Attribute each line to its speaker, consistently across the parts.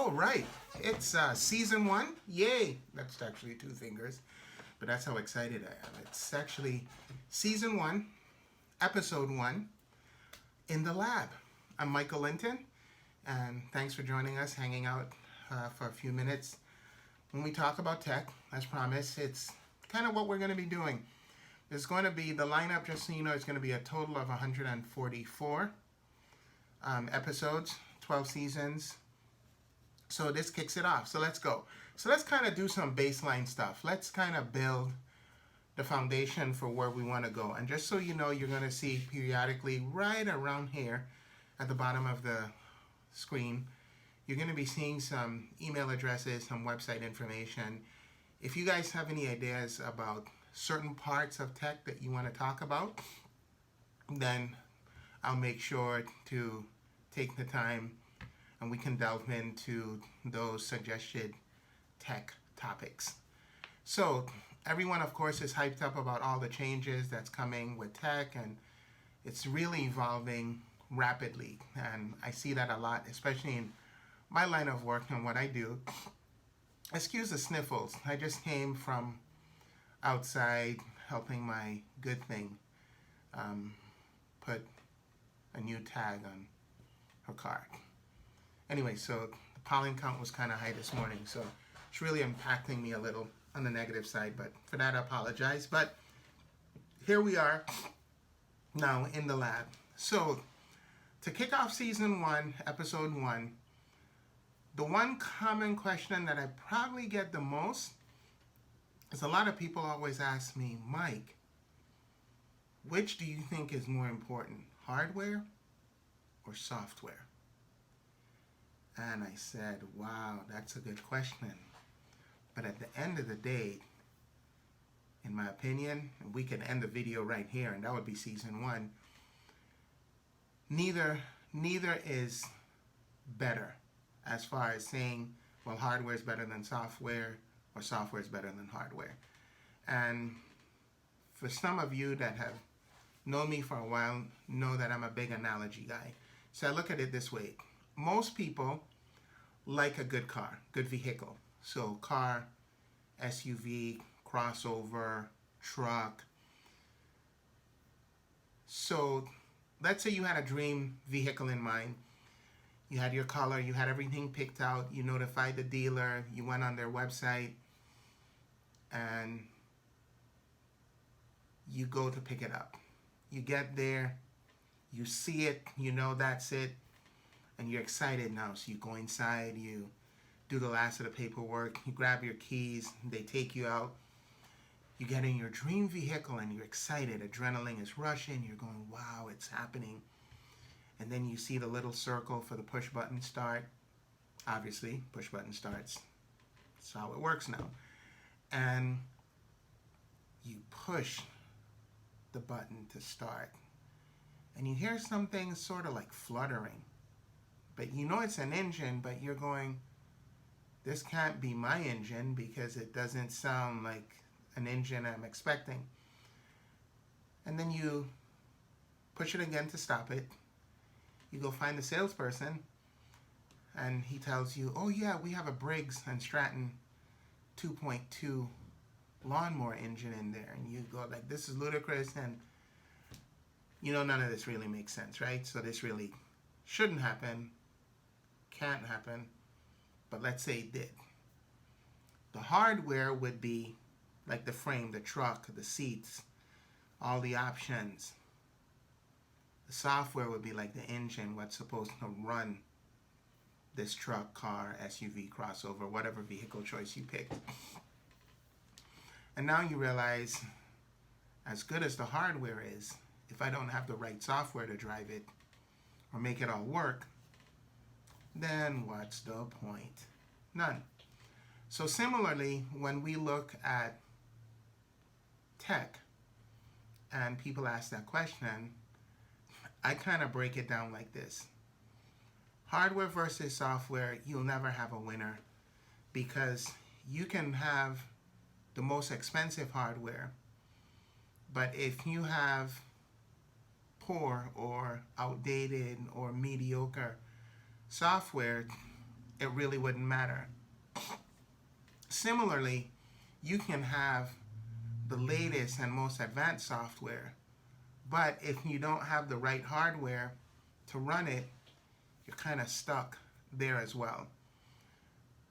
Speaker 1: All right, it's season one. Yay! That's actually two fingers, but that's how excited I am. It's actually season one, episode one, in the lab. I'm Michael Linton, and thanks for joining us, hanging out for a few minutes. When we talk about tech, as promised, it's kind of what we're going to be doing. There's going to be, the lineup, just so you know, is going to be a total of 144 episodes, 12 seasons. So this kicks it off. So let's go. So let's kind of do some baseline stuff. Let's kind of build the foundation for where we want to go. And just so you know, you're going to see periodically right around here at the bottom of the screen, you're going to be seeing some email addresses, some website information. If you guys have any ideas about certain parts of tech that you want to talk about, then I'll make sure to take the time and we can delve into those suggested tech topics. So everyone, of course, is hyped up about all the changes that's coming with tech, and it's really evolving rapidly. And I see that a lot, especially in my line of work and what I do. Excuse the sniffles. I just came from outside helping my good thing put a new tag on her car. Anyway, so the pollen count was kind of high this morning, so it's really impacting me a little on the negative side, but for that I apologize. But here we are now in the lab. So to kick off season one, episode one, the one common question that I probably get the most is a lot of people always ask me, Mike, which do you think is more important, hardware or software? And I said, wow, that's a good question. But at the end of the day, in my opinion, and we can end the video right here, and that would be season one, neither is better as far as saying, well, hardware is better than software or software is better than hardware. And for some of you that have known me for a while, know that I'm a big analogy guy. So I look at it this way. Most people like a good car, good vehicle. So car, SUV, crossover, truck. So let's say you had a dream vehicle in mind. You had your color, you had everything picked out, you notified the dealer, you went on their website, and you go to pick it up. You get there, you see it, you know that's it, and you're excited now. So you go inside, you do the last of the paperwork, you grab your keys, they take you out, you get in your dream vehicle and you're excited, adrenaline is rushing, you're going, wow, it's happening. And then you see the little circle for the push button start. Obviously, push button starts. That's how it works now. And you push the button to start. And you hear something sort of like fluttering. But you know it's an engine, but you're going, this can't be my engine because it doesn't sound like an engine I'm expecting. And then you push it again to stop it. You go find the salesperson, and he tells you, oh yeah, we have a Briggs & Stratton 2.2 lawnmower engine in there. And you go like, this is ludicrous, and you know none of this really makes sense, right? So this really shouldn't happen, can't happen, but let's say it did. The hardware would be like the frame, the truck, the seats, all the options. The software would be like the engine, what's supposed to run this truck, car, SUV, crossover, whatever vehicle choice you picked. And now you realize, as good as the hardware is, if I don't have the right software to drive it or make it all work, then what's the point? None. So similarly, when we look at tech and people ask that question, I kind of break it down like this. Hardware versus software, you'll never have a winner because you can have the most expensive hardware, but if you have poor or outdated or mediocre software, it really wouldn't matter. Similarly, you can have the latest and most advanced software, but if you don't have the right hardware to run it, you're kind of stuck there as well.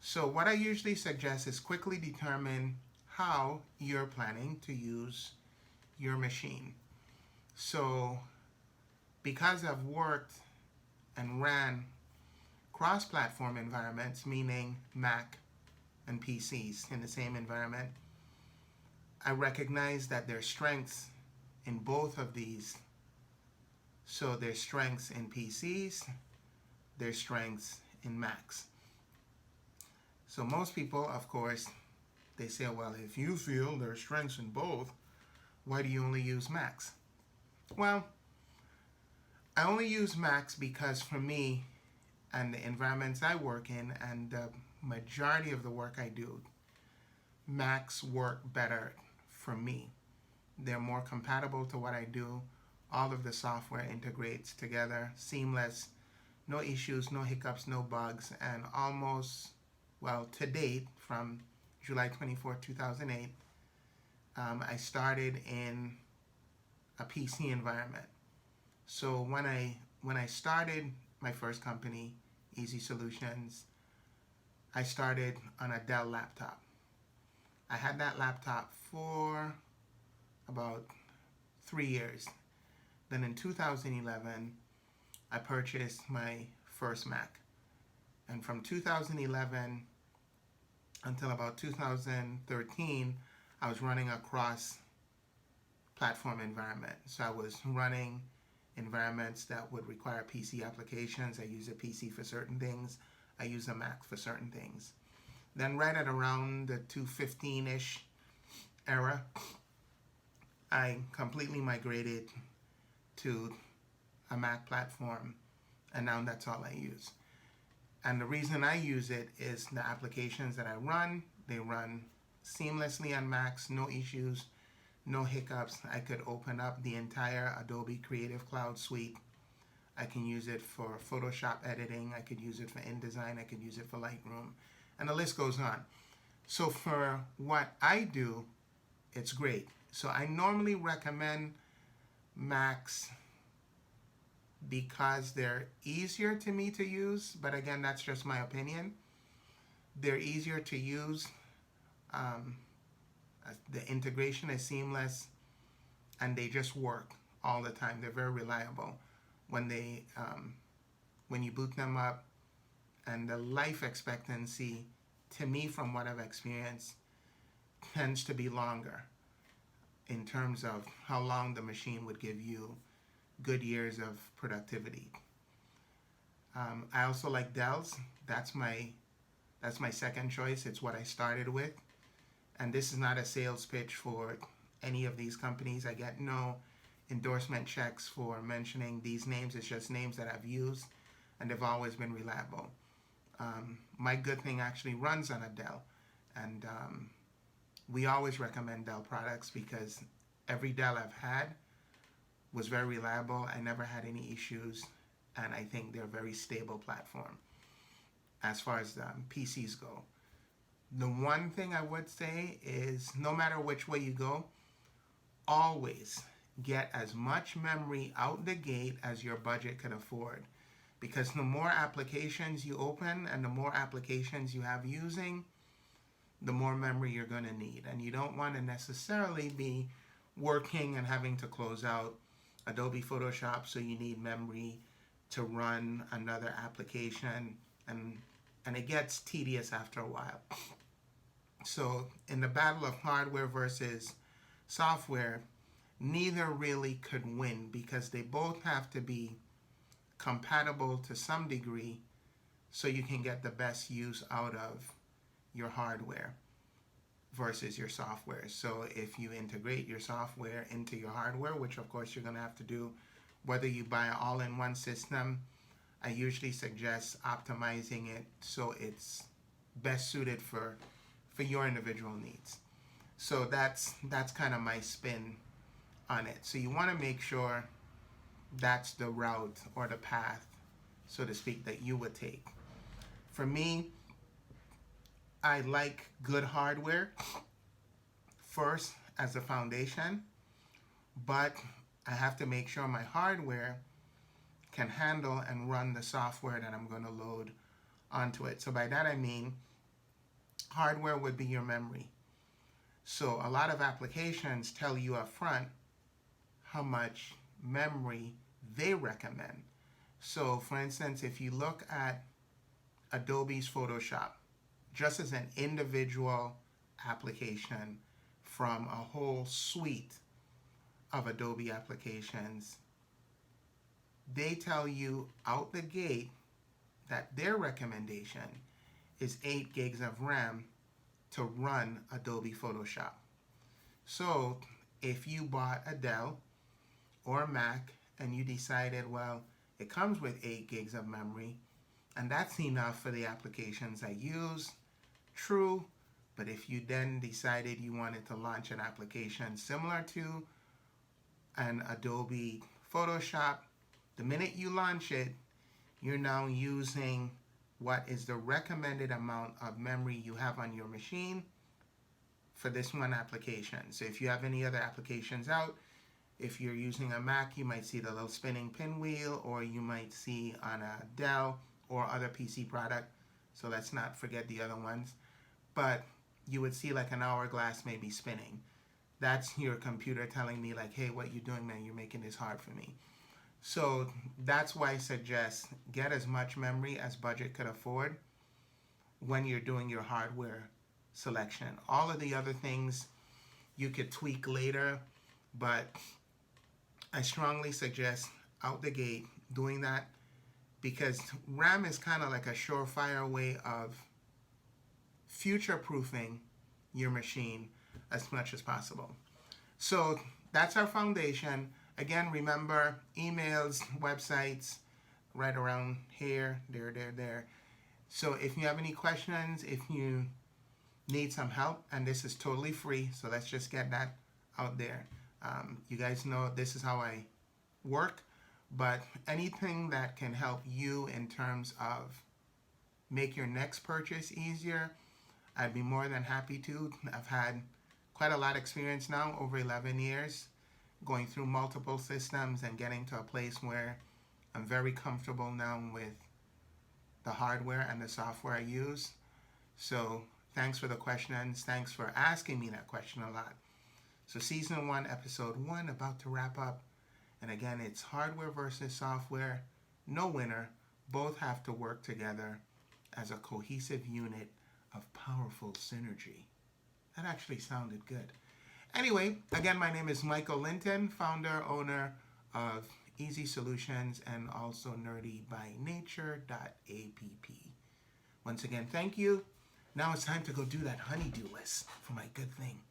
Speaker 1: So what I usually suggest is quickly determine how you're planning to use your machine. So because I've worked and ran cross-platform environments, meaning Mac and PCs in the same environment, I recognize that there's strengths in both of these. So there's strengths in PCs, there's strengths in Macs. So most people, of course, they say, well, if you feel there's strengths in both, why do you only use Macs? Well, I only use Macs because for me and the environments I work in and the majority of the work I do, Macs work better for me. They're more compatible to what I do. All of the software integrates together, seamless, no issues, no hiccups, no bugs, and almost, well, to date, from July 24, 2008, I started in a PC environment. So when I started my first company, Easy Solutions, I started on a Dell laptop. I had that laptop for about 3 years. Then in 2011, I purchased my first Mac. And from 2011 until about 2013, I was running a cross-platform environment. So I was running environments that would require PC applications. I use a PC for certain things. I use a Mac for certain things. Then right at around the 2015-ish era, I completely migrated to a Mac platform, and now that's all I use. And the reason I use it is the applications that I run, they run seamlessly on Macs, no issues, no hiccups. I could open up the entire Adobe Creative Cloud suite. I can use it for Photoshop editing, I could use it for InDesign, I could use it for Lightroom, and the list goes on. So for what I do, it's great. So I normally recommend Macs because they're easier to me to use, but again, that's just my opinion. They're easier to use. The integration is seamless, and they just work all the time. They're very reliable when you boot them up, and the life expectancy, to me, from what I've experienced, tends to be longer in terms of how long the machine would give you good years of productivity. I also like Dell's. That's my second choice. It's what I started with. And this is not a sales pitch for any of these companies. I get no endorsement checks for mentioning these names. It's just names that I've used, and they've always been reliable. My good thing actually runs on a Dell, and we always recommend Dell products because every Dell I've had was very reliable. I never had any issues, and I think they're a very stable platform as far as PCs go. The one thing I would say is no matter which way you go, always get as much memory out the gate as your budget can afford, because the more applications you open and the more applications you have using, the more memory you're going to need. And you don't want to necessarily be working and having to close out Adobe Photoshop, so you need memory to run another application, and it gets tedious after a while. So in the battle of hardware versus software, neither really could win because they both have to be compatible to some degree so you can get the best use out of your hardware versus your software. So if you integrate your software into your hardware, which of course you're going to have to do whether you buy an all-in-one system, I usually suggest optimizing it so it's best suited for your individual needs. So that's kind of my spin on it. So you want to make sure that's the route or the path, so to speak, that you would take. For me, I like good hardware first as a foundation, but I have to make sure my hardware can handle and run the software that I'm going to load onto it. So by that I mean hardware would be your memory. So a lot of applications tell you up front how much memory they recommend. So for instance, if you look at Adobe's Photoshop, just as an individual application from a whole suite of Adobe applications, they tell you out the gate that their recommendation is 8 gigs of RAM to run Adobe Photoshop. So if you bought a Dell or a Mac and you decided, well, it comes with 8 gigs of memory and that's enough for the applications I use, true. But if you then decided you wanted to launch an application similar to an Adobe Photoshop, the minute you launch it, you're now using what is the recommended amount of memory you have on your machine for this one application. So if you have any other applications out, if you're using a Mac, you might see the little spinning pinwheel, or you might see on a Dell or other PC product. So let's not forget the other ones. But you would see like an hourglass maybe spinning. That's your computer telling me like, hey, what you doing, man? You're making this hard for me. So that's why I suggest get as much memory as budget could afford when you're doing your hardware selection. All of the other things you could tweak later, but I strongly suggest out the gate doing that, because RAM is kind of like a surefire way of future-proofing your machine as much as possible. So that's our foundation. Again, remember, emails, websites, right around here, there. So if you have any questions, if you need some help, and this is totally free, so let's just get that out there. You guys know this is how I work, but anything that can help you in terms of make your next purchase easier, I'd be more than happy to. I've had quite a lot of experience now, over 11 years, going through multiple systems and getting to a place where I'm very comfortable now with the hardware and the software I use. So thanks for the questions. Thanks for asking me that question a lot. So season 1, episode 1, about to wrap up. And again, it's hardware versus software. No winner. Both have to work together as a cohesive unit of powerful synergy. That actually sounded good. Anyway, again, my name is Michael Linton, founder, owner of Easy Solutions, and also nerdybynature.app. Once again, thank you. Now it's time to go do that honeydew list for my good thing.